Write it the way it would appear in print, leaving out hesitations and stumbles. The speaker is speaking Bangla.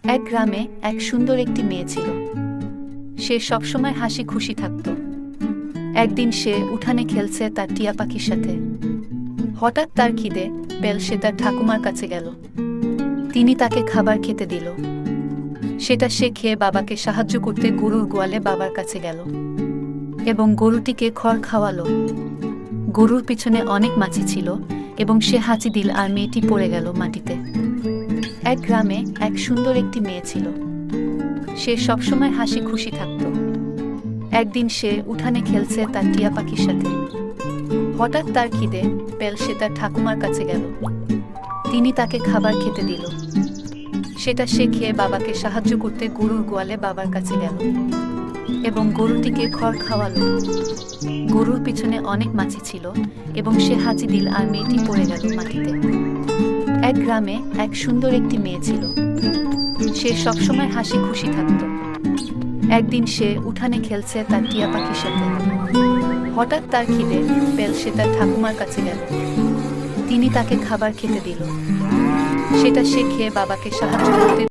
এক গ্রামে এক সুন্দর একটি মেয়ে ছিল। সে সবসময় হাসি খুশি থাকত। একদিন সে উঠানে খেলছে তার টিয়া পাখির সাথে। হঠাৎ তার খিদে পেল, সে তার ঠাকুমার কাছে গেল। তিনি তাকে খাবার খেতে দিল। সেটা সে খেয়ে বাবাকে সাহায্য করতে গরুর গোয়ালে বাবার কাছে গেল এবং গরুটিকে খড় খাওয়ালো। গরুর পিছনে অনেক মাছি ছিল এবং সে হাঁচি দিল আর মেয়েটি পড়ে গেল মাটিতে। এক গ্রামে এক সুন্দর একটি মেয়ে ছিল। সে সবসময় হাসি খুশি থাকত। একদিন সে উঠানে খেলছে তার টিয়া পাখির সাথে। হঠাৎ তার খিদে পেল, সে তার ঠাকুমার কাছে গেল। তিনি তাকে খাবার খেতে দিল। সেটা সে খেয়ে বাবাকে সাহায্য করতে গরুর গোয়ালে বাবার কাছে গেল এবং গরুটিকে খড় খাওয়ালো। গরুর পিছনে অনেক মাছি ছিল এবং সে হাঁচি দিল আর মেয়েটি পড়ে গেল মাটিতে। এক গ্রামে এক সুন্দর একটি মেয়ে ছিল। সে সবসময় হাসি খুশি থাকত। একদিন সে উঠানে খেলছে তার টিয়া পাখির সাথে। হঠাৎ তার খিদে পেল, সে তার ঠাকুমার কাছে গেল। তিনি তাকে খাবার খেতে দিল। সেটা সে খেয়ে বাবাকে সাহায্য করতে